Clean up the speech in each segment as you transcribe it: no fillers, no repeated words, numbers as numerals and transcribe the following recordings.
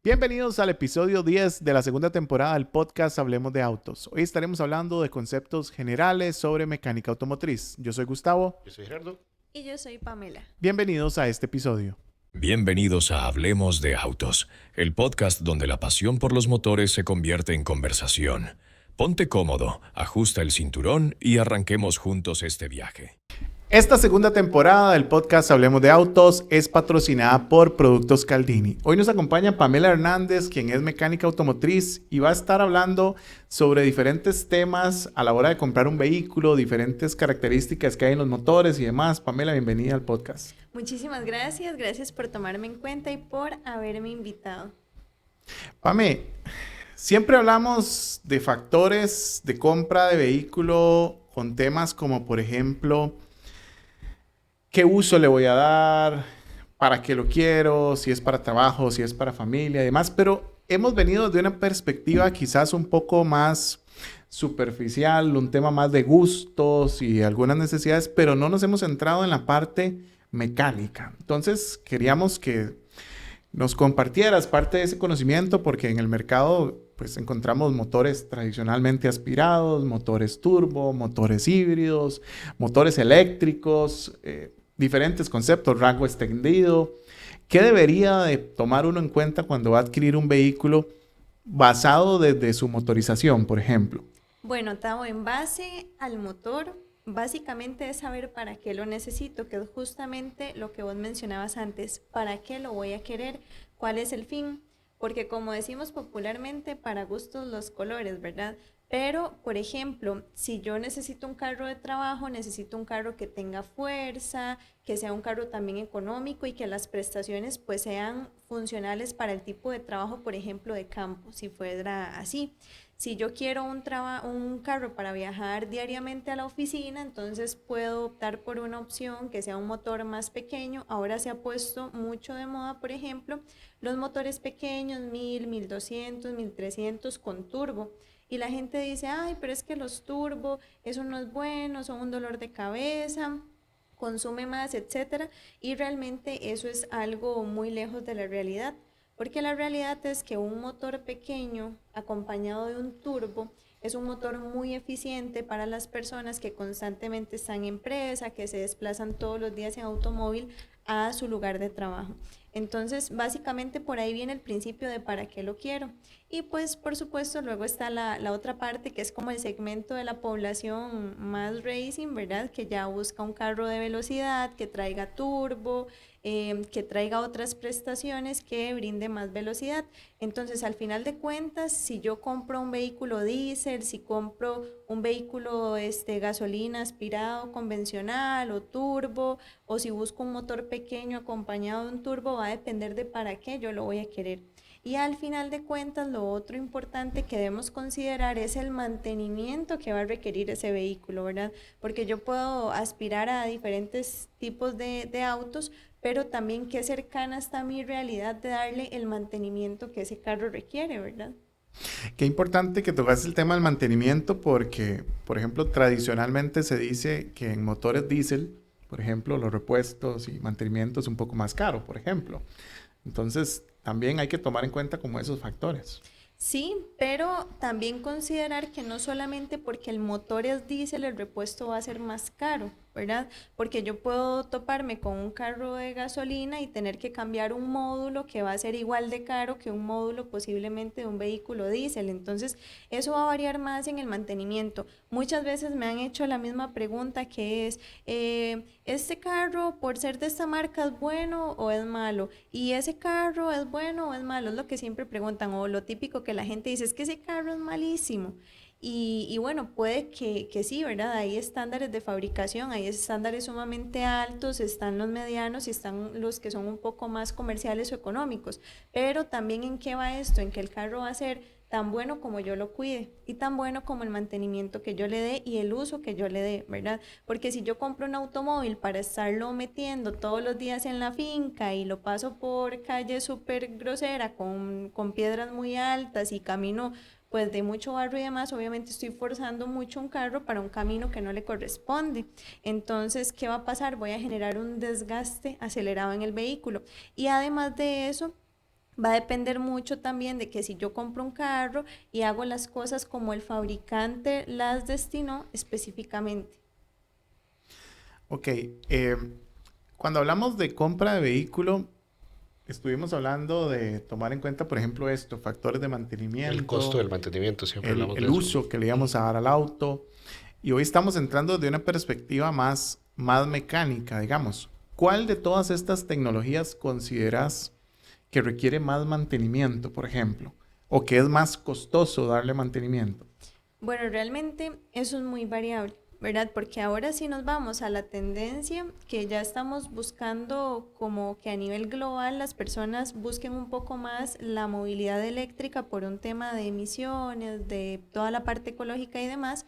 Bienvenidos al episodio 10 de la segunda temporada del podcast Hablemos de Autos. Hoy estaremos hablando de conceptos generales sobre mecánica automotriz. Yo soy Gustavo. Yo soy Gerardo. Y yo soy Pamela. Bienvenidos a este episodio. Bienvenidos a Hablemos de Autos, el podcast donde la pasión por los motores se convierte en conversación. Ponte cómodo, ajusta el cinturón y arranquemos juntos este viaje. Esta segunda temporada del podcast Hablemos de Autos es patrocinada por Productos Caldini. Hoy nos acompaña Pamela Hernández, quien es mecánica automotriz y va a estar hablando sobre diferentes temas a la hora de comprar un vehículo, diferentes características que hay en los motores y demás. Pamela, bienvenida al podcast. Muchísimas gracias, gracias por tomarme en cuenta y por haberme invitado. Pame, siempre hablamos de factores de compra de vehículo con temas como, por ejemplo, ¿qué uso le voy a dar? ¿Para qué lo quiero? Si es para trabajo, si es para familia y demás. Pero hemos venido de una perspectiva quizás un poco más superficial, un tema más de gustos y algunas necesidades, pero no nos hemos centrado en la parte mecánica. Entonces, queríamos que nos compartieras parte de ese conocimiento porque en el mercado pues encontramos motores tradicionalmente aspirados, motores turbo, motores híbridos, motores eléctricos, diferentes conceptos, rango extendido. ¿Qué debería de tomar uno en cuenta cuando va a adquirir un vehículo basado desde su motorización, por ejemplo? Bueno, Tavo, en base al motor, básicamente es saber para qué lo necesito, que es justamente lo que vos mencionabas antes. ¿Para qué lo voy a querer? ¿Cuál es el fin? Porque como decimos popularmente, para gustos los colores, ¿verdad? Pero, por ejemplo, si yo necesito un carro de trabajo, necesito un carro que tenga fuerza, que sea un carro también económico y que las prestaciones pues sean funcionales para el tipo de trabajo, por ejemplo, de campo, si fuera así. Si yo quiero un carro para viajar diariamente a la oficina, entonces puedo optar por una opción que sea un motor más pequeño. Ahora se ha puesto mucho de moda, por ejemplo, los motores pequeños, 1000, 1200, 1300 con turbo. Y la gente dice, ay, pero es que los turbo, eso no es bueno, son un dolor de cabeza, consume más, etcétera. Y realmente eso es algo muy lejos de la realidad, porque la realidad es que un motor pequeño acompañado de un turbo es un motor muy eficiente para las personas que constantemente están en empresa, que se desplazan todos los días en automóvil a su lugar de trabajo. Entonces, básicamente por ahí viene el principio de para qué lo quiero. Y pues, por supuesto, luego está la otra parte que es como el segmento de la población más racing, ¿verdad? Que ya busca un carro de velocidad, que traiga turbo, que traiga otras prestaciones que brinde más velocidad. Entonces, al final de cuentas, si yo compro un vehículo diésel, si compro un vehículo gasolina aspirado convencional o turbo, o si busco un motor pequeño acompañado de un turbo, va a depender de para qué yo lo voy a querer. Y al final de cuentas, lo otro importante que debemos considerar es el mantenimiento que va a requerir ese vehículo, ¿verdad? Porque yo puedo aspirar a diferentes tipos de autos, pero también qué cercana está mi realidad de darle el mantenimiento que ese carro requiere, ¿verdad? Qué importante que tocas el tema del mantenimiento porque, por ejemplo, tradicionalmente se dice que en motores diésel, por ejemplo, los repuestos y mantenimiento es un poco más caro, por ejemplo. Entonces, también hay que tomar en cuenta como esos factores. Sí, pero también considerar que no solamente porque el motor es diésel, el repuesto va a ser más caro, ¿verdad? Porque yo puedo toparme con un carro de gasolina y tener que cambiar un módulo que va a ser igual de caro que un módulo posiblemente de un vehículo diésel. Entonces, eso va a variar más en el mantenimiento. Muchas veces me han hecho la misma pregunta que es, ¿este carro por ser de esta marca es bueno o es malo? ¿Y ese carro es bueno o es malo? Es lo que siempre preguntan, o lo típico que la gente dice, es que ese carro es malísimo. Y bueno, puede que sí, ¿verdad? Hay estándares de fabricación, hay estándares sumamente altos, están los medianos y están los que son un poco más comerciales o económicos. Pero también ¿en qué va esto? En que el carro va a ser tan bueno como yo lo cuide y tan bueno como el mantenimiento que yo le dé y el uso que yo le dé, ¿verdad? Porque si yo compro un automóvil para estarlo metiendo todos los días en la finca y lo paso por calle súper grosera con piedras muy altas y camino pues de mucho barro y demás, obviamente estoy forzando mucho un carro para un camino que no le corresponde. Entonces, ¿qué va a pasar? Voy a generar un desgaste acelerado en el vehículo. Y además de eso, Va a depender mucho también de que si yo compro un carro y hago las cosas como el fabricante las destinó específicamente. Ok, cuando hablamos de compra de vehículo, estuvimos hablando de tomar en cuenta, por ejemplo, factores de mantenimiento. El costo del mantenimiento, siempre hablamos de el eso. uso que le íbamos a dar al auto. Y hoy estamos entrando de una perspectiva más mecánica, digamos. ¿Cuál de todas estas tecnologías consideras que requiere más mantenimiento, por ejemplo? ¿O que es más costoso darle mantenimiento? Bueno, realmente eso es muy variable, ¿verdad? Porque ahora sí nos vamos a la tendencia que ya estamos buscando como que a nivel global las personas busquen un poco más la movilidad eléctrica por un tema de emisiones, de toda la parte ecológica y demás.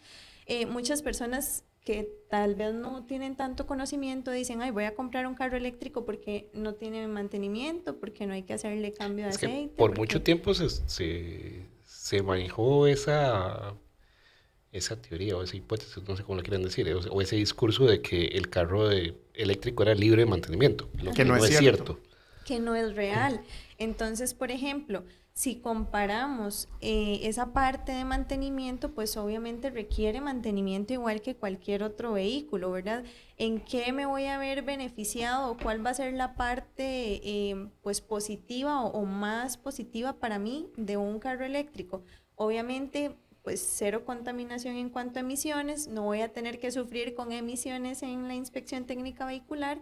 Muchas personas que tal vez no tienen tanto conocimiento dicen, ay, voy a comprar un carro eléctrico porque no tiene mantenimiento, porque no hay que hacerle cambio de aceite. Por porque... mucho tiempo se manejó esa teoría o esa hipótesis, no sé cómo lo quieren decir, o ese discurso de que el carro eléctrico era libre de mantenimiento, lo que no es cierto. Que no es real. Entonces, por ejemplo, si comparamos esa parte de mantenimiento, pues obviamente requiere mantenimiento igual que cualquier otro vehículo, ¿verdad? ¿En qué me voy a ver beneficiado o cuál va a ser la parte pues positiva o más positiva para mí de un carro eléctrico? Obviamente, pues cero contaminación en cuanto a emisiones, no voy a tener que sufrir con emisiones en la inspección técnica vehicular.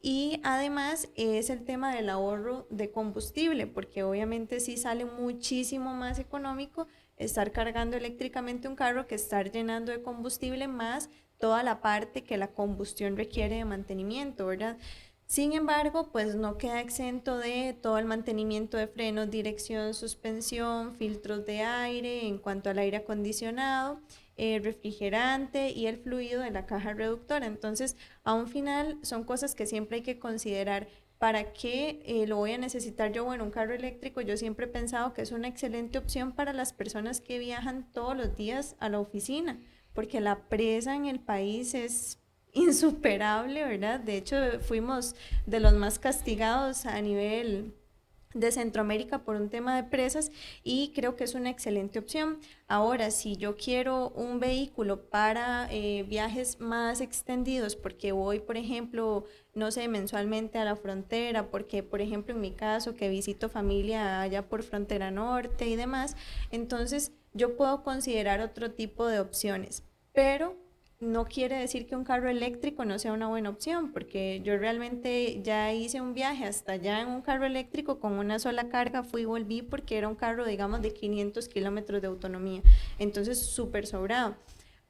Y además es el tema del ahorro de combustible, porque obviamente sí sale muchísimo más económico estar cargando eléctricamente un carro que estar llenando de combustible más toda la parte que la combustión requiere de mantenimiento, ¿verdad? Sin embargo, pues no queda exento de todo el mantenimiento de frenos, dirección, suspensión, filtros de aire en cuanto al aire acondicionado, refrigerante y el fluido de la caja reductora. Entonces, a un final son cosas que siempre hay que considerar. ¿Para qué lo voy a necesitar yo? Bueno, un carro eléctrico yo siempre he pensado que es una excelente opción para las personas que viajan todos los días a la oficina, porque la presa en el país es insuperable, ¿verdad? De hecho, fuimos de los más castigados a nivel de Centroamérica por un tema de presas y creo que es una excelente opción. Ahora, si yo quiero un vehículo para viajes más extendidos, porque voy, por ejemplo, no sé, mensualmente a la frontera, porque, por ejemplo, en mi caso, que visito familia allá por Frontera Norte y demás, entonces yo puedo considerar otro tipo de opciones, pero no quiere decir que un carro eléctrico no sea una buena opción, porque yo realmente ya hice un viaje hasta allá en un carro eléctrico con una sola carga, fui y volví porque era un carro, digamos, de 500 kilómetros de autonomía, entonces súper sobrado.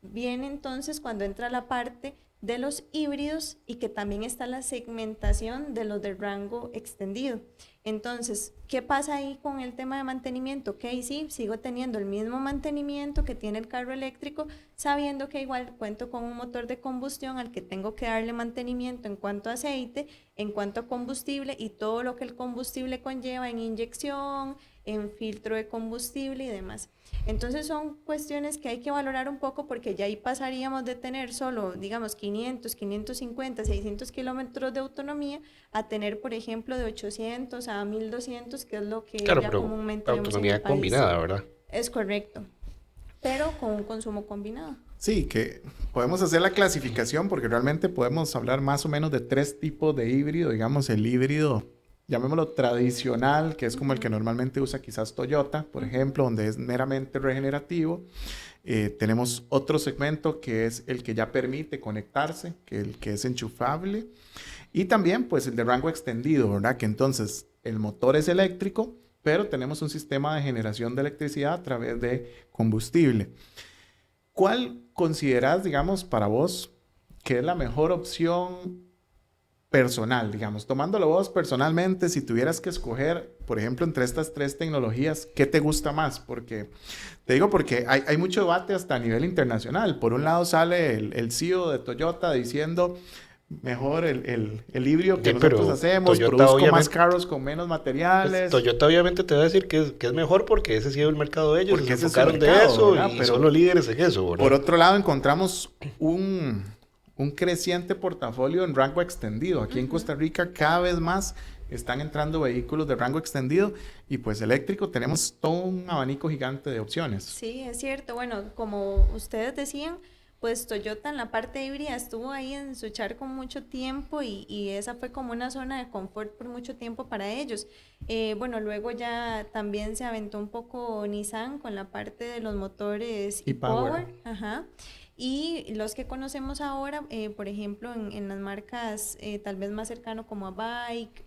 Viene entonces cuando entra la parte de los híbridos y que también está la segmentación de los de rango extendido. Entonces, ¿qué pasa ahí con el tema de mantenimiento? Ok, sí, sigo teniendo el mismo mantenimiento que tiene el carro eléctrico, sabiendo que igual cuento con un motor de combustión al que tengo que darle mantenimiento en cuanto a aceite, en cuanto a combustible y todo lo que el combustible conlleva en inyección, en filtro de combustible y demás. Entonces son cuestiones que hay que valorar un poco porque ya ahí pasaríamos de tener solo, digamos, 500, 550, 600 kilómetros de autonomía a tener, por ejemplo, de 800 a 1200, que es lo que claro, ya pero comúnmente vemos en el autonomía país. Combinada, ¿verdad? Es correcto, pero con un consumo combinado. Sí, que podemos hacer la clasificación porque realmente podemos hablar más o menos de 3 tipos de híbrido. Digamos, el híbrido, llamémoslo tradicional, que es como el que normalmente usa quizás Toyota, por ejemplo, donde es meramente regenerativo. Tenemos otro segmento que es el que ya permite conectarse, que el que es enchufable. Y también, pues, el de rango extendido, ¿verdad? Que entonces el motor es eléctrico, pero tenemos un sistema de generación de electricidad a través de combustible. ¿Cuál consideras, digamos, para vos que es la mejor opción personal, digamos, tomándolo vos personalmente, si tuvieras que escoger, por ejemplo, entre estas 3 tecnologías, ¿qué te gusta más? Porque, te digo, porque hay mucho debate hasta a nivel internacional. Por un lado sale el CEO de Toyota diciendo, mejor el híbrido que nosotros hacemos, Toyota produzco más carros con menos materiales. Pues Toyota obviamente te va a decir que es mejor porque ese ha sido el mercado de ellos, porque se enfocaron de eso, ¿verdad? Y son los líderes en eso, ¿verdad? Por otro lado, encontramos un creciente portafolio en rango extendido. Aquí en Costa Rica cada vez más están entrando vehículos de rango extendido y pues eléctrico tenemos todo un abanico gigante de opciones. Sí, es cierto. Bueno, como ustedes decían, pues Toyota en la parte híbrida estuvo ahí en su charco mucho tiempo y esa fue como una zona de confort por mucho tiempo para ellos. Bueno, luego ya también se aventó un poco Nissan con la parte de los motores e-Power. Ajá. Y los que conocemos ahora, por ejemplo, en las marcas tal vez más cercano como a Bike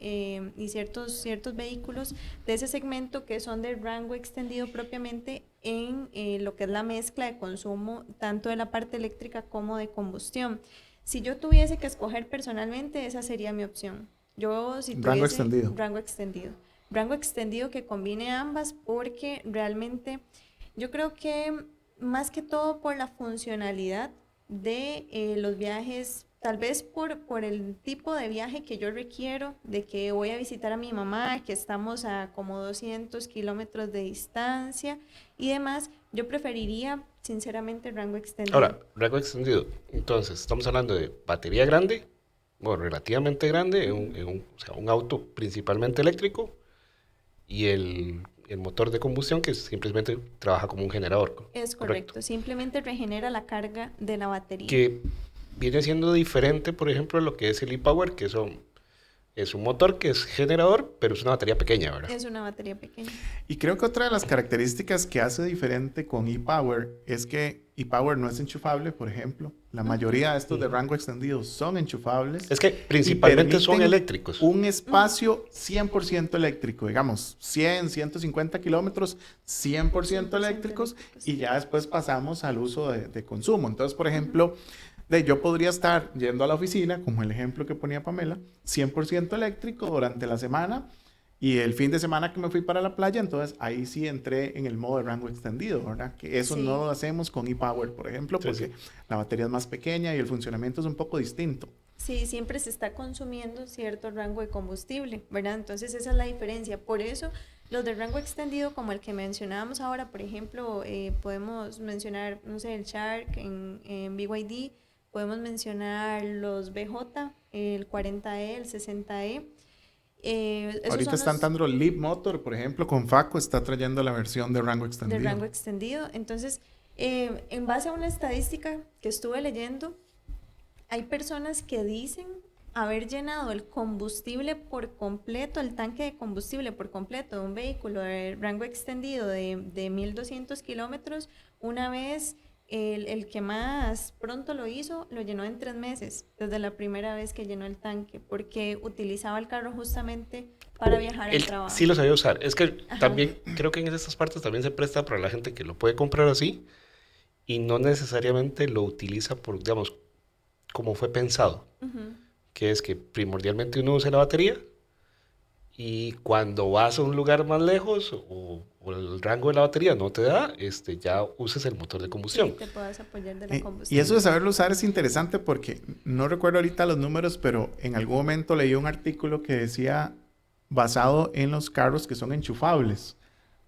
y ciertos vehículos de ese segmento que son de rango extendido propiamente en lo que es la mezcla de consumo, tanto de la parte eléctrica como de combustión. Si yo tuviese que escoger personalmente, esa sería mi opción. Yo si tuviese Rango extendido. Rango extendido. Rango extendido que combine ambas porque realmente yo creo que más que todo por la funcionalidad de los viajes, tal vez por el tipo de viaje que yo requiero, de que voy a visitar a mi mamá, que estamos a como 200 kilómetros de distancia y demás, yo preferiría sinceramente rango extendido. Ahora, rango extendido. Entonces, estamos hablando de batería grande, bueno, relativamente grande, o sea, un auto principalmente eléctrico y el motor de combustión que simplemente trabaja como un generador. Es correcto, simplemente regenera la carga de la batería. Que viene siendo diferente, por ejemplo, a lo que es el e-Power, que es un motor que es generador, pero es una batería pequeña, ¿verdad? Es una batería pequeña. Y creo que otra de las características que hace diferente con e-Power es que e-Power no es enchufable, por ejemplo. La mayoría de estos de rango extendido son enchufables. Es que principalmente son permiten eléctricos. Un espacio 100% eléctrico, digamos, 100, 150 kilómetros, 100% eléctricos, y ya después pasamos al uso de consumo. Entonces, por ejemplo, yo podría estar yendo a la oficina, como el ejemplo que ponía Pamela, 100% eléctrico durante la semana, y el fin de semana que me fui para la playa, entonces ahí sí entré en el modo de rango extendido, ¿verdad? Que eso Sí. no lo hacemos con e-Power, por ejemplo, Sí, porque sí. la batería es más pequeña y el funcionamiento es un poco distinto. Sí, siempre se está consumiendo cierto rango de combustible, ¿verdad? Entonces esa es la diferencia. Por eso los de rango extendido, como el que mencionábamos ahora, por ejemplo, podemos mencionar, no sé, el Shark en BYD, podemos mencionar los BJ, el 40E, el 60E. Ahorita está entrando el Leap Motor, por ejemplo, con Faco está trayendo la versión de rango extendido. De rango extendido. Entonces, en base a una estadística que estuve leyendo, hay personas que dicen haber llenado el combustible por completo, el tanque de combustible por completo de un vehículo de rango extendido de 1200 kilómetros una vez. El que más pronto lo hizo, lo llenó en 3 meses, desde la primera vez que llenó el tanque, porque utilizaba el carro justamente para viajar al Él trabajo. sí lo sabía usar. Es que Ajá. también creo que en estas partes también se presta para la gente que lo puede comprar así y no necesariamente lo utiliza por, digamos, como fue pensado. Ujú. Que es que primordialmente uno usa la batería y cuando vas a un lugar más lejos o el rango de la batería no te da, ya uses el motor de combustión. Sí, te puedes apoyar de la Y combustión. eso de saberlo usar es interesante porque no recuerdo ahorita los números, pero en algún momento leí un artículo que decía, basado en los carros que son enchufables,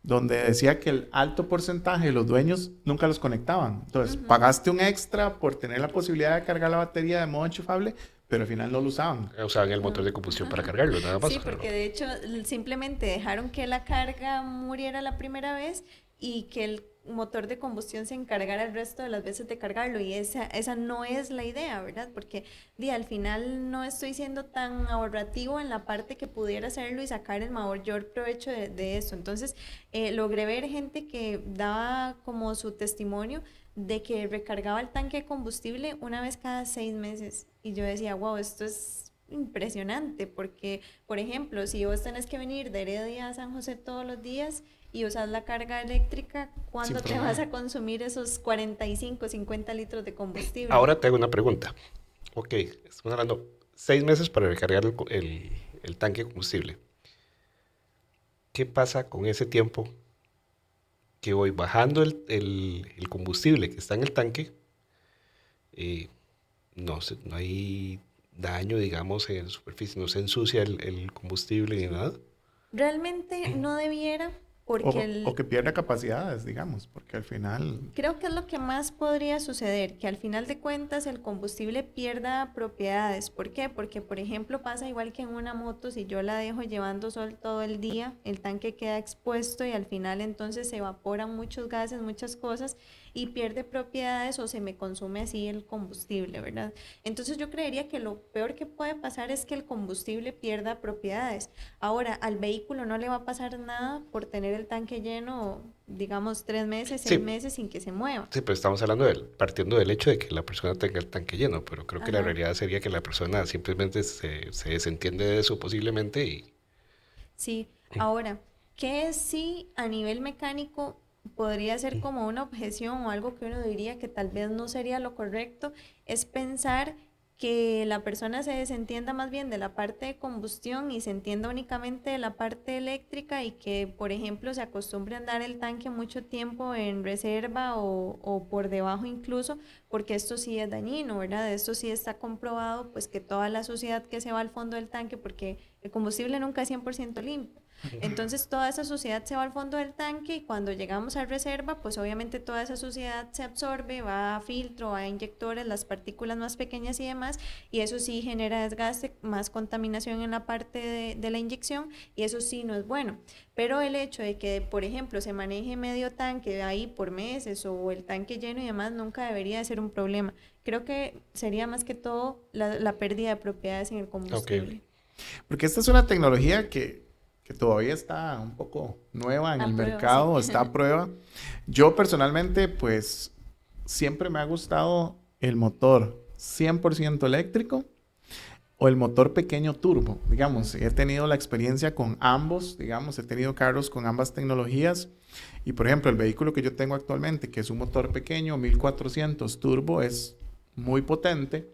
donde decía que el alto porcentaje de los dueños nunca los conectaban. Entonces, pagaste un extra por tener la posibilidad de cargar la batería de modo enchufable, pero al final no lo usaban. Usaban el motor de combustión para cargarlo, nada más. Sí, porque de hecho simplemente dejaron que la carga muriera la primera vez y que el motor de combustión se encargara el resto de las veces de cargarlo, y esa no es la idea, ¿verdad? Porque al final no estoy siendo tan ahorrativo en la parte que pudiera hacerlo y sacar el mayor provecho de eso. Entonces logré ver gente que daba como su testimonio de que recargaba el tanque de combustible una vez cada 6 meses, y yo decía, wow, esto es impresionante, porque, por ejemplo, si vos tenés que venir de Heredia a San José todos los días y usas la carga eléctrica, ¿cuándo te vas a consumir esos 45, 50 litros de combustible? Ahora te hago una pregunta. Ok, estamos hablando 6 meses para recargar el tanque de combustible. ¿Qué pasa con ese tiempo que voy bajando el combustible que está en el tanque? No hay daño, digamos, en superficie, no se ensucia el combustible ni nada. Realmente no debiera, Porque O que pierda capacidades, digamos, porque al final... creo que es lo que más podría suceder, que al final de cuentas el combustible pierda propiedades. ¿Por qué? Porque, por ejemplo, pasa igual que en una moto, si yo la dejo llevando sol todo el día, el tanque queda expuesto y al final entonces se evaporan muchos gases, muchas cosas y pierde propiedades o se me consume así el combustible, ¿verdad? Entonces yo creería que lo peor que puede pasar es que el combustible pierda propiedades. Ahora, al vehículo no le va a pasar nada por tener el tanque lleno, digamos, 3 meses, 6 Sí, meses sin que se mueva. sí, pero estamos hablando partiendo del hecho de que la persona tenga el tanque lleno, pero creo que la Ajá. realidad sería que la persona simplemente se desentiende de eso posiblemente y Sí, ahora, ¿qué sí a nivel mecánico podría ser como una objeción o algo que uno diría que tal vez no sería lo correcto? Es pensar que la persona se desentienda más bien de la parte de combustión y se entienda únicamente de la parte eléctrica y que, por ejemplo, se acostumbre a andar el tanque mucho tiempo en reserva o por debajo incluso, porque esto sí es dañino, ¿verdad? Esto sí está comprobado, pues que toda la suciedad que se va al fondo del tanque, porque el combustible nunca es 100% limpio. Entonces toda esa suciedad se va al fondo del tanque y cuando llegamos a reserva, pues obviamente toda esa suciedad se absorbe, va a filtro, va a inyectores, las partículas más pequeñas y demás, y eso sí genera desgaste, más contaminación en la parte de la inyección, y eso sí no es bueno. Pero el hecho de que, por ejemplo, se maneje medio tanque ahí por meses o el tanque lleno y demás, nunca debería de ser un problema. Creo que sería más que todo la pérdida de propiedades en el ok. combustible. Porque esta es una tecnología que todavía está un poco nueva en el A prueba, sí. mercado, está a prueba. Yo personalmente, pues, siempre me ha gustado el motor 100% eléctrico o el motor pequeño turbo, digamos. He tenido la experiencia con ambos, digamos, he tenido carros con ambas tecnologías. Y, por ejemplo, el vehículo que yo tengo actualmente, que es un motor pequeño, 1400 turbo, es muy potente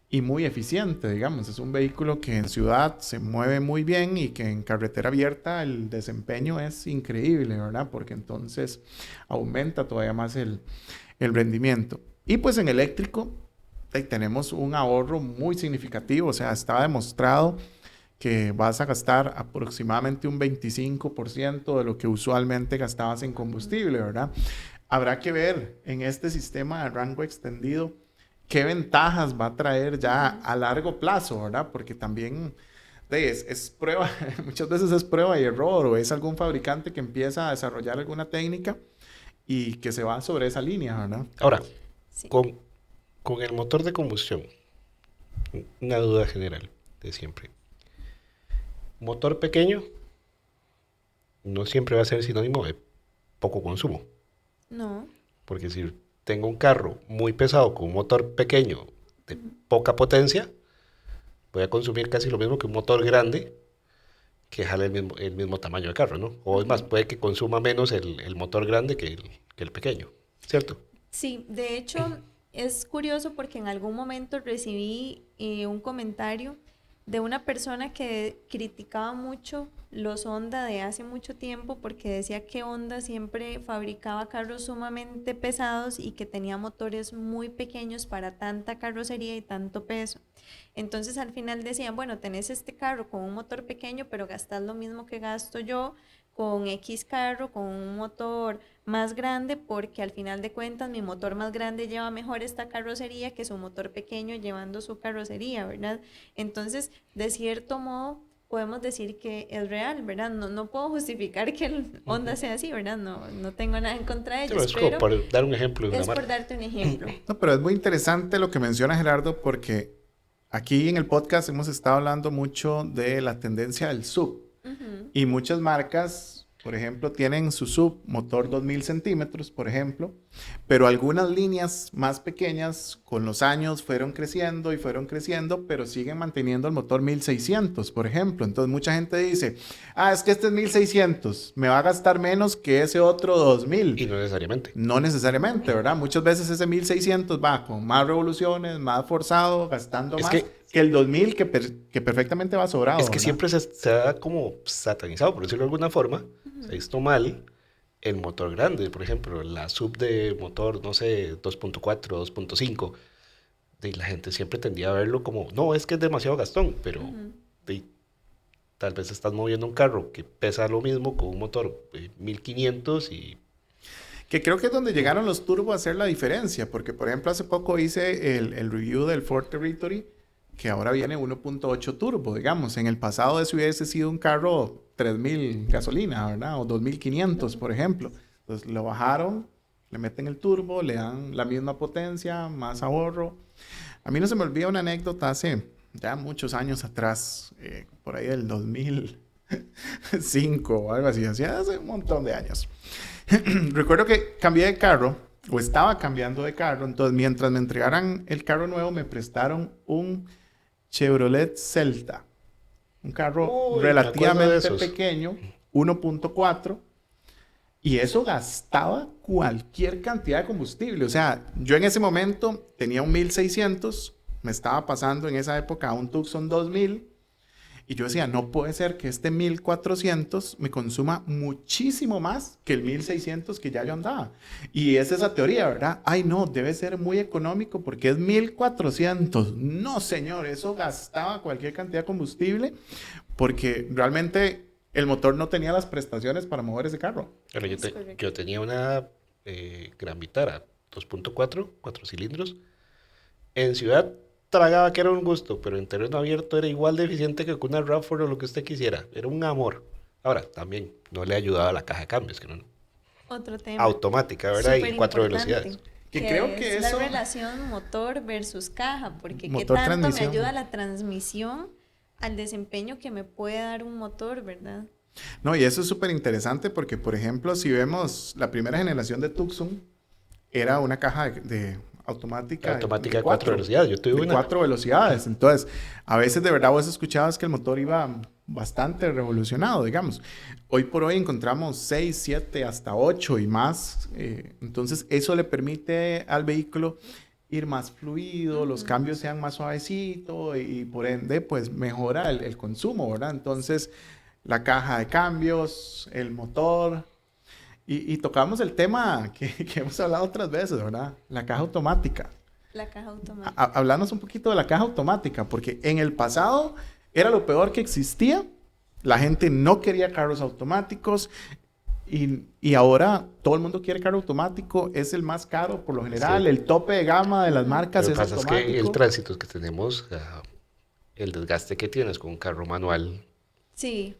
y muy eficiente, digamos. Es un vehículo que en ciudad se mueve muy bien y que en carretera abierta el desempeño es increíble, ¿verdad? Porque entonces aumenta todavía más el rendimiento. Y pues en eléctrico tenemos un ahorro muy significativo, o sea, está demostrado que vas a gastar aproximadamente un 25% de lo que usualmente gastabas en combustible, ¿verdad? Habrá que ver en este sistema de rango extendido qué ventajas va a traer ya a largo plazo, ¿verdad? Porque también es prueba, muchas veces es prueba y error, o es algún fabricante que empieza a desarrollar alguna técnica y que se va sobre esa línea, ¿verdad? Ahora, Sí. con el motor de combustión, una duda general de siempre. Motor pequeño no siempre va a ser sinónimo de poco consumo, No. porque si tengo un carro muy pesado con un motor pequeño de poca potencia, voy a consumir casi lo mismo que un motor grande que jale el mismo tamaño de carro, ¿no? O es más, puede que consuma menos el motor grande que el pequeño, ¿cierto? Sí, de hecho es curioso porque en algún momento recibí un comentario de una persona que criticaba mucho los Honda de hace mucho tiempo porque decía que Honda siempre fabricaba carros sumamente pesados y que tenía motores muy pequeños para tanta carrocería y tanto peso. Entonces al final decían, bueno, tenés este carro con un motor pequeño, pero gastas lo mismo que gasto yo con X carro, con un motor más grande, porque al final de cuentas mi motor más grande lleva mejor esta carrocería que su motor pequeño llevando su carrocería, ¿verdad? Entonces, de cierto modo, podemos decir que es real, ¿verdad? No, no puedo justificar que el Honda sea así, ¿verdad? No, no tengo nada en contra de Sí, pero ellos, es como pero por dar un ejemplo de una es por marca. darte un ejemplo. No, pero es muy interesante lo que menciona Gerardo porque aquí en el podcast hemos estado hablando mucho de la tendencia del sub. Ujú. Y muchas marcas, por ejemplo, tienen su sub motor 2000 centímetros, por ejemplo, pero algunas líneas más pequeñas con los años fueron creciendo, pero siguen manteniendo el motor 1600, por ejemplo. Entonces mucha gente dice, es que este es 1600, me va a gastar menos que ese otro 2000. Y no necesariamente. No necesariamente, ¿verdad? Muchas veces ese 1600 va con más revoluciones, más forzado, gastando Es más que que el 2000 que perfectamente va sobrado, Es que ¿verdad? siempre se ha como satanizado, por decirlo de alguna forma, se ha visto mal el motor grande, por ejemplo, la sub de motor, no sé, 2.4, 2.5, y la gente siempre tendía a verlo como, no, es que es demasiado gastón, pero Ujú. de- tal vez estás moviendo un carro que pesa lo mismo con un motor de 1500 y Que creo que es donde llegaron los turbos a hacer la diferencia, porque por ejemplo hace poco hice el review del Ford Territory, que ahora viene 1.8 turbo, digamos. En el pasado eso hubiese sido un carro 3000 gasolina, ¿verdad? O 2500, por ejemplo. Entonces lo bajaron, le meten el turbo, le dan la misma potencia, más ahorro. A mí no se me olvida una anécdota hace ya muchos años atrás, por ahí del 2005 o algo así, hace un montón de años. Recuerdo que cambié de carro, o estaba cambiando de carro, entonces mientras me entregaran el carro nuevo, me prestaron un Chevrolet Celta, un carro Uy, me acuerdo de relativamente esos. pequeño, 1.4, y eso gastaba cualquier cantidad de combustible. O sea, yo en ese momento tenía un 1600, me estaba pasando en esa época a un Tucson 2000, y yo decía, no puede ser que este 1400 me consuma muchísimo más que el 1600 que ya yo andaba. Y es esa teoría, ¿verdad? Ay, no, debe ser muy económico porque es 1400. No, señor, eso gastaba cualquier cantidad de combustible porque realmente el motor no tenía las prestaciones para mover ese carro. Bueno, Es correcto. yo tenía una Gran Vitara 2.4, 4 cilindros. En ciudad tragaba que era un gusto, pero en terreno abierto era igual de eficiente que con una RAV4 o lo que usted quisiera. Era un amor. Ahora, también no le ayudaba a la caja de cambios, que no, Otro tema. automática, ¿verdad? Y Súper 4 importante, velocidades. Que creo que es eso- la relación motor versus caja, porque qué Motor, tanto me transmisión. ayuda la transmisión al desempeño que me puede dar un motor, ¿verdad? No, y eso es súper interesante porque, por ejemplo, si vemos la primera generación de Tucson, era una caja de automática. Automática de 4 velocidades. Yo tuve de una. 4 velocidades. Entonces, a veces de verdad vos escuchabas que el motor iba bastante revolucionado, digamos. Hoy por hoy encontramos 6, 7, hasta 8 y más. Entonces, eso le permite al vehículo ir más fluido, los cambios sean más suavecitos y por ende, pues mejora el consumo, ¿verdad? Entonces, la caja de cambios, el motor. Y tocamos el tema que hemos hablado otras veces, ¿verdad? La caja automática. La caja automática. Hablarnos un poquito de la caja automática, porque en el pasado era lo peor que existía. La gente no quería carros automáticos y ahora todo el mundo quiere carro automático. Es el más caro por lo general. Sí. El tope de gama de las marcas Lo que es pasa es que automático. el tránsito que tenemos, el desgaste que tienes con un carro manual, Sí.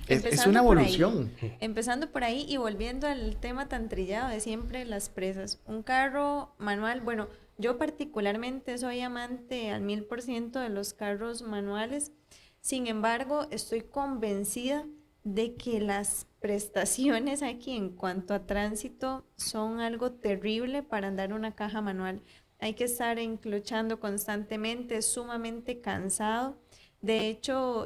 Es Empezando una por ahí. evolución. Empezando por ahí y volviendo al tema tan trillado de siempre, las presas. Un carro manual, bueno, yo particularmente soy amante al 1000% de los carros manuales. Sin embargo, estoy convencida de que las prestaciones aquí en cuanto a tránsito son algo terrible para andar una caja manual. Hay que estar enclochando constantemente, es sumamente cansado. De hecho,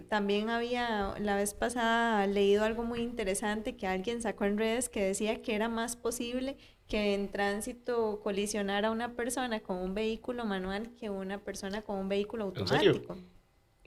también había la vez pasada leído algo muy interesante que alguien sacó en redes que decía que era más posible que en tránsito colisionara una persona con un vehículo manual que una persona con un vehículo ¿En serio? automático.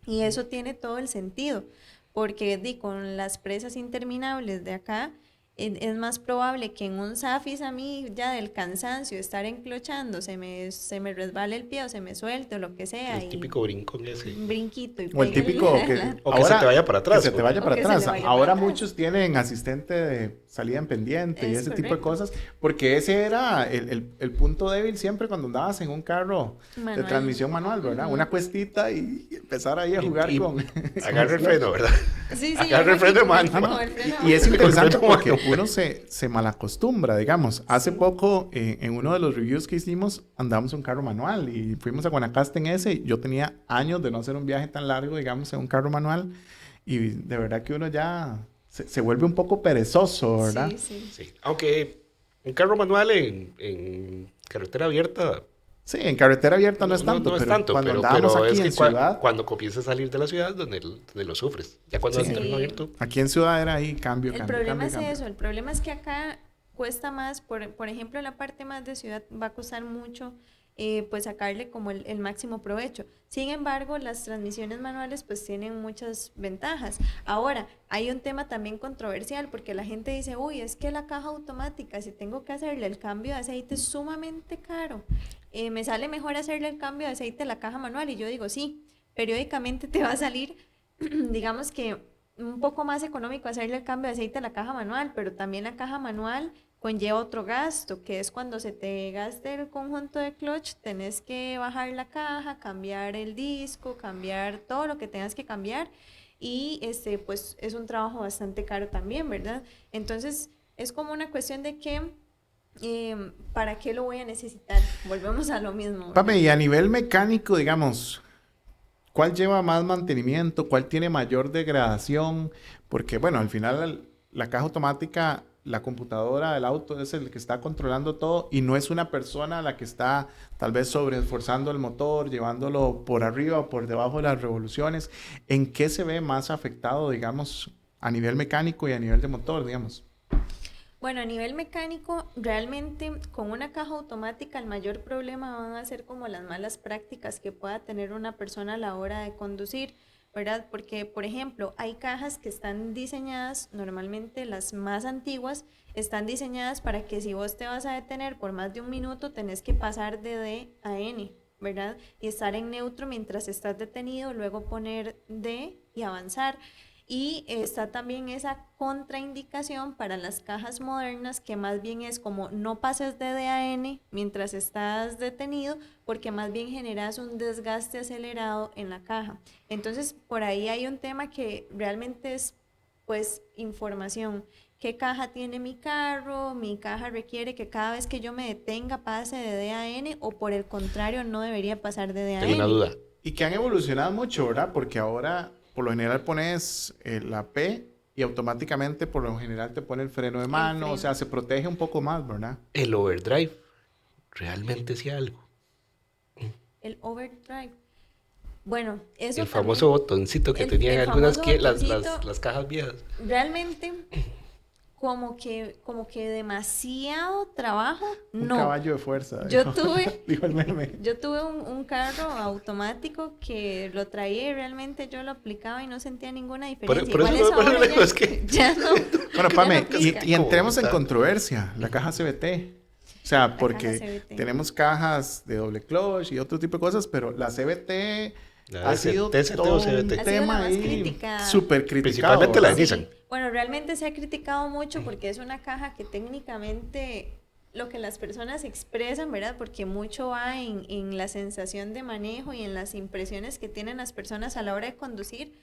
Y eso tiene todo el sentido, porque con las presas interminables de acá, es más probable que en un Safis a mí ya del cansancio de estar enclochando se me resbale el pie o se me suelte o lo que sea. el y típico brincón ese. un brinquito. Y O el pegue típico que, O que se te vaya para atrás, Que se te pues. vaya O para que se atrás. le vaya Ahora para atrás. muchos tienen asistente de salida en pendiente y Es ese tipo de correcto. cosas. Porque ese era el punto débil siempre cuando andabas en un carro de Manual. transmisión manual, ¿verdad? Una cuestita y empezar ahí a jugar Y con... agarra el freno, ¿verdad? Sí, sí, Agarra el freno de mano. con el freno de Y es mano. interesante Con el porque freno de uno se malacostumbra, digamos. Hace poco, en uno de los reviews que hicimos, andamos en un carro manual y fuimos a Guanacaste en ese. Y yo tenía años de no hacer un viaje tan largo, digamos, en un carro manual. Y de verdad que uno ya se vuelve un poco perezoso, ¿verdad? Sí, sí. Sí. Aunque un carro manual en carretera abierta Sí, en carretera abierta no es tanto, no es pero tanto, cuando pero andábamos es aquí que en ciudad, cuando comienzas a salir de la ciudad donde lo sufres. Ya cuando Sí. vas en terreno Sí. abierto, aquí en ciudad era ahí cambio, El cambio, problema cambio, es cambio. eso, el problema es que acá cuesta más, por ejemplo, en la parte más de ciudad va a costar mucho pues sacarle como el máximo provecho. Sin embargo, las transmisiones manuales pues tienen muchas ventajas. Ahora, hay un tema también controversial porque la gente dice, uy, es que la caja automática, si tengo que hacerle el cambio de aceite es sumamente caro. Me sale mejor hacerle el cambio de aceite a la caja manual y yo digo, sí, periódicamente te va a salir digamos que un poco más económico hacerle el cambio de aceite a la caja manual, pero también la caja manual conlleva otro gasto, que es cuando se te gaste el conjunto de clutch, tenés que bajar la caja, cambiar el disco, cambiar todo lo que tengas que cambiar y pues es un trabajo bastante caro también, ¿verdad? Entonces es como una cuestión de que ¿para qué lo voy a necesitar? Volvemos a lo mismo, ¿verdad? Pame, y a nivel mecánico, digamos, ¿cuál lleva más mantenimiento? ¿Cuál tiene mayor degradación? Porque, bueno, al final la caja automática, la computadora del auto es el que está controlando todo y no es una persona la que está tal vez sobreesforzando el motor, llevándolo por arriba o por debajo de las revoluciones. ¿En qué se ve más afectado, digamos, a nivel mecánico y a nivel de motor, digamos? Bueno, a nivel mecánico, realmente con una caja automática el mayor problema van a ser como las malas prácticas que pueda tener una persona a la hora de conducir, ¿verdad? Porque, por ejemplo, hay cajas que están diseñadas, normalmente las más antiguas, están diseñadas para que si vos te vas a detener por más de un minuto, tenés que pasar de D a N, ¿verdad? Y estar en neutro mientras estás detenido, luego poner D y avanzar. Y está también esa contraindicación para las cajas modernas que más bien es como no pases de D a N mientras estás detenido porque más bien generas un desgaste acelerado en la caja. Entonces por ahí hay un tema que realmente es pues información. ¿Qué caja tiene mi carro? ¿Mi caja requiere que cada vez que yo me detenga pase de D a N o por el contrario no debería pasar de D a Tengo N? una duda. Y que han evolucionado mucho, ¿verdad? Porque ahora, por lo general, pones la P y automáticamente, por lo general, te pone el freno de mano. O sea, se protege un poco más, ¿verdad? El overdrive realmente hacía algo. El overdrive. Bueno, eso El famoso también, botoncito que tenían el algunas famoso las botoncito, cajas viejas. realmente como que demasiado trabajo, Un no. caballo de fuerza. Yo dijo- tuve, dijo el meme. yo tuve un carro automático que lo traía y realmente yo lo aplicaba y no sentía ninguna diferencia. Por eso Igual eso por eso ahora digo, ya, es que ya no. Bueno, ya Pame, no aplica. y entremos en Está. controversia. La caja CVT. O sea, caja porque CVT. tenemos cajas de doble clutch y otro tipo de cosas, pero la CVT La ha sido TCT o todo CVT. un Ha sido la tema más ahí criticada. súper criticado. Principalmente la de ¿verdad? Nissan. Bueno, realmente se ha criticado mucho porque es una caja que técnicamente lo que las personas expresan, ¿verdad? Porque mucho va en la sensación de manejo y en las impresiones que tienen las personas a la hora de conducir.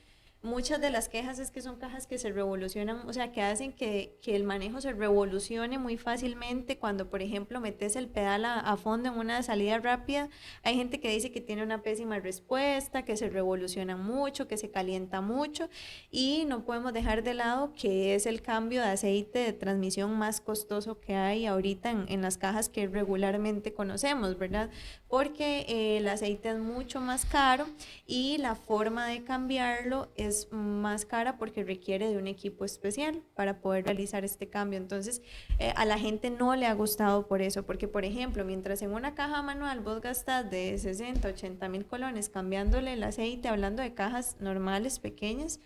Muchas de las quejas es que son cajas que se revolucionan, o sea, que hacen que el manejo se revolucione muy fácilmente cuando, por ejemplo, metes el pedal a fondo en una salida rápida. Hay gente que dice que tiene una pésima respuesta, que se revoluciona mucho, que se calienta mucho y no podemos dejar de lado que es el cambio de aceite de transmisión más costoso que hay ahorita en las cajas que regularmente conocemos, ¿verdad? Porque el aceite es mucho más caro y la forma de cambiarlo es más cara porque requiere de un equipo especial para poder realizar este cambio. Entonces, a la gente no le ha gustado por eso, porque por ejemplo, mientras en una caja manual vos gastas de 60, 80 mil colones cambiándole el aceite, hablando de cajas normales, pequeñas,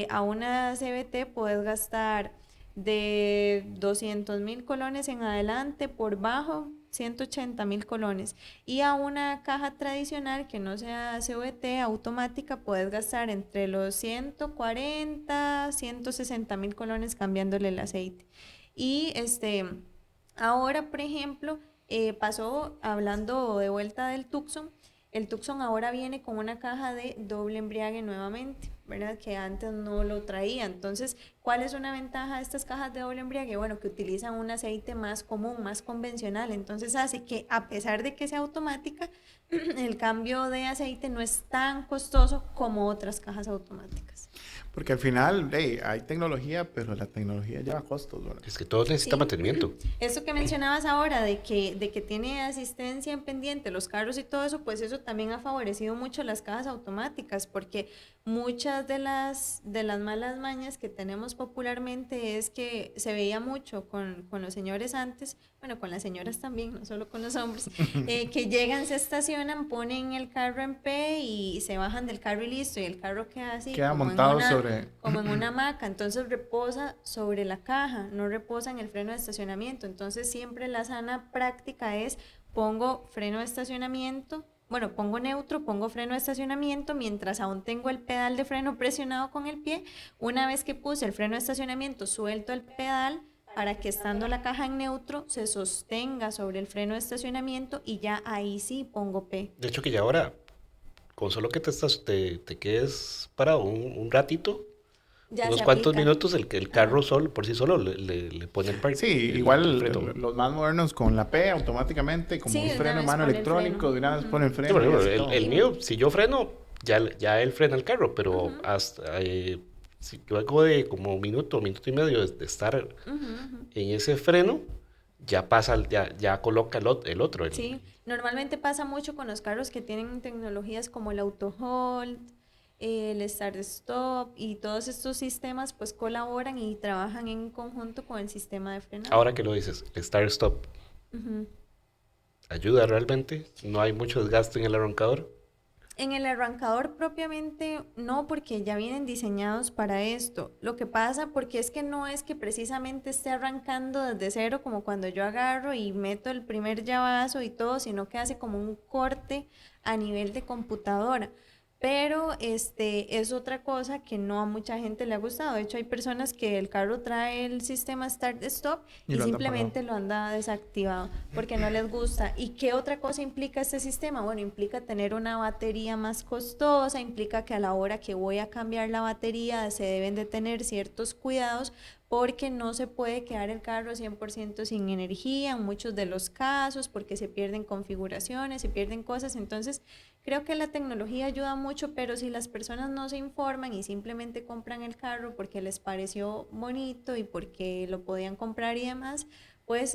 a una CVT puedes gastar de 200 mil colones en adelante por bajo 180 mil colones y a una caja tradicional que no sea CVT automática puedes gastar entre los 140 160 mil colones cambiándole el aceite y ahora por ejemplo pasó hablando de vuelta del Tucson. El Tucson ahora viene con una caja de doble embriague nuevamente, ¿verdad? Que antes no lo traía. Entonces, ¿cuál es una ventaja de estas cajas de doble embriague? Bueno, que utilizan un aceite más común, más convencional. Entonces hace que a pesar de que sea automática, el cambio de aceite no es tan costoso como otras cajas automáticas. Porque al final, hey, hay tecnología, pero la tecnología lleva costos, ¿verdad? Es que todo necesita Sí. mantenimiento. Eso que mencionabas ahora de que tiene asistencia en pendiente, los carros y todo eso, pues eso también ha favorecido mucho las cajas automáticas, porque muchas de las malas mañas que tenemos popularmente es que se veía mucho con los señores antes, bueno, con las señoras también, no solo con los hombres, que llegan, se estacionan, ponen el carro en P y se bajan del carro y listo, y el carro queda así, Queda como montado como en una hamaca, entonces reposa sobre la caja, no reposa en el freno de estacionamiento. Entonces siempre la sana práctica es pongo freno de estacionamiento bueno, pongo neutro, pongo freno de estacionamiento, mientras aún tengo el pedal de freno presionado con el pie. Una vez que puse el freno de estacionamiento, suelto el pedal para que estando la caja en neutro se sostenga sobre el freno de estacionamiento y ya ahí sí pongo P. De hecho que ya ahora, con solo que te quedes parado un ratito, Ya unos se cuantos aplica. minutos, el carro solo, por sí solo le pone Sí, el igual freno. los más modernos con la P automáticamente, como Sí, un de una freno vez mano pone el electrónico, freno. de una vez Ujú. pone el Sí, freno. por y ejemplo, hace todo. el mío, si yo freno, ya él frena el carro, pero hasta si luego de como minuto y medio de estar Ujú, ujú. en ese freno, ya pasa, ya coloca el otro. Sí, normalmente pasa mucho con los carros que tienen tecnologías como el auto hold, el start stop y todos estos sistemas pues colaboran y trabajan en conjunto con el sistema de frenado. Ahora que lo dices, el start stop Ujú. ayuda realmente, no hay mucho desgaste en el arrancador. En el arrancador propiamente no, porque ya vienen diseñados para esto. Lo que pasa, porque es que no es que precisamente esté arrancando desde cero como cuando yo agarro y meto el primer llavazo y todo, sino que hace como un corte a nivel de computadora. Pero es otra cosa que no a mucha gente le ha gustado. De hecho, hay personas que el carro trae el sistema Start-Stop Y y lo anda apagado. simplemente lo anda desactivado porque no les gusta. ¿Y qué otra cosa implica este sistema? Bueno, implica tener una batería más costosa, implica que a la hora que voy a cambiar la batería se deben de tener ciertos cuidados porque no se puede quedar el carro 100% sin energía en muchos de los casos, porque se pierden configuraciones, se pierden cosas. Entonces, creo que la tecnología ayuda mucho, pero si las personas no se informan y simplemente compran el carro porque les pareció bonito y porque lo podían comprar y demás, pues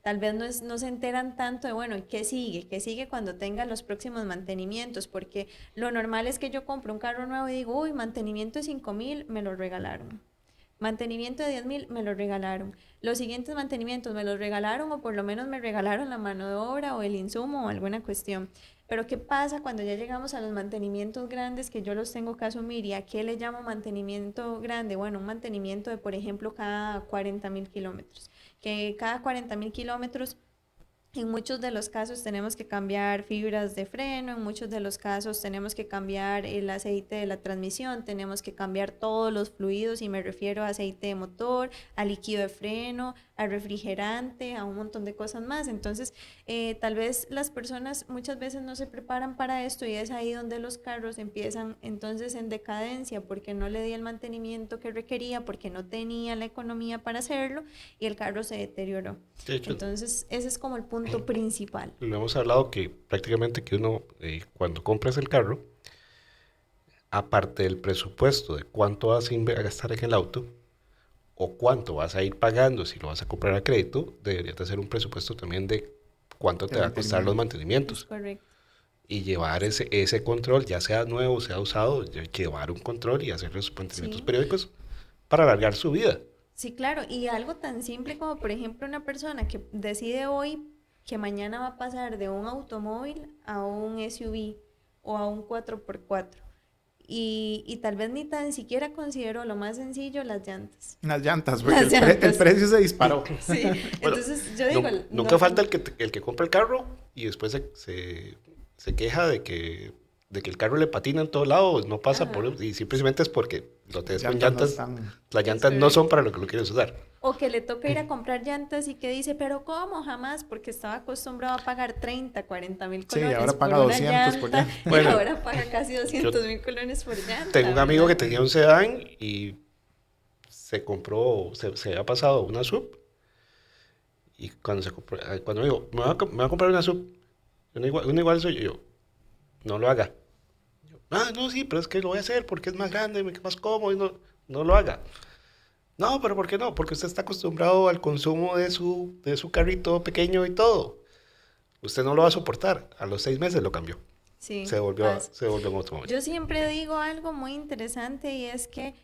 tal vez no se enteran tanto de, bueno, ¿qué sigue? ¿Qué sigue cuando tenga los próximos mantenimientos? Porque lo normal es que yo compro un carro nuevo y digo, uy, mantenimiento de 5,000, me lo regalaron. Mantenimiento de 10,000 me lo regalaron. Los siguientes mantenimientos me los regalaron o por lo menos me regalaron la mano de obra o el insumo o alguna cuestión. Pero ¿qué pasa cuando ya llegamos a los mantenimientos grandes que yo los tengo que asumir? ¿Y a qué le llamo mantenimiento grande? Bueno, un mantenimiento de, por ejemplo, cada 40,000 kilómetros. Que cada 40,000 kilómetros en muchos de los casos tenemos que cambiar fibras de freno, en muchos de los casos tenemos que cambiar el aceite de la transmisión, tenemos que cambiar todos los fluidos y me refiero a aceite de motor, a líquido de freno, al refrigerante, a un montón de cosas más. Entonces, tal vez las personas muchas veces no se preparan para esto y es ahí donde los carros empiezan entonces en decadencia porque no le di el mantenimiento que requería, porque no tenía la economía para hacerlo y el carro se deterioró. De hecho, Entonces, ese es como el punto principal. lo hemos hablado que prácticamente que uno, cuando compras el carro, aparte del presupuesto de cuánto vas a gastar en el auto o cuánto vas a ir pagando si lo vas a comprar a crédito, deberías de hacer un presupuesto también de cuánto te El va a costar los Es mantenimientos correcto. y llevar ese control, ya sea nuevo, sea usado, llevar un control y hacer los mantenimientos Sí. periódicos para alargar su vida. Sí, claro. Y algo tan simple como, por ejemplo, una persona que decide hoy que mañana va a pasar de un automóvil a un SUV o a un 4x4. Y tal vez ni tan siquiera considero lo más sencillo las llantas. Las llantas, porque Las el llantas. precio se disparó. Sí, Bueno, entonces yo digo, nunca falta el que compra el carro y después se queja de que el carro le patina en todos lados, no pasa Ajá. por y simplemente es porque lo tenés con Llantas no llantas, están- las llantas no son para lo que lo quieres usar. o que le toca ir a comprar llantas y que dice, pero ¿cómo? Jamás, porque estaba acostumbrado a pagar 30, 40,000 Sí, colones ahora por paga una 200 por llanta, llanta. y Bueno, ahora paga casi 200,000 colones por llanta. Tengo un amigo que ¿verdad? tenía un sedán y se había pasado una sub y cuando me dijo, me voy a comprar una sub, una igual soy yo, no lo haga. No, sí, pero es que lo voy a hacer porque es más grande, más cómodo y no lo haga. No, pero ¿por qué no? Porque usted está acostumbrado al consumo de su carrito pequeño y todo. Usted no lo va a soportar. A los 6 meses lo cambió. Sí, Se volvió pasa. un automóvil. Yo siempre digo algo muy interesante y es que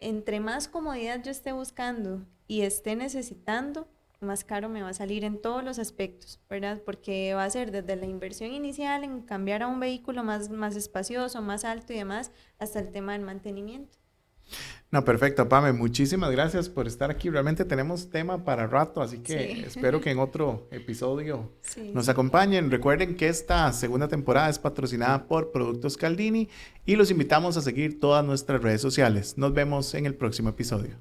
entre más comodidad yo esté buscando y esté necesitando, más caro me va a salir en todos los aspectos, ¿verdad? Porque va a ser desde la inversión inicial en cambiar a un vehículo más espacioso, más alto y demás, hasta el tema del mantenimiento. No, perfecto, Pame. Muchísimas gracias por estar aquí. Realmente tenemos tema para rato, así que Sí. espero que en otro episodio Sí, nos sí. acompañen. Recuerden que esta segunda temporada es patrocinada por Productos Caldini y los invitamos a seguir todas nuestras redes sociales. Nos vemos en el próximo episodio.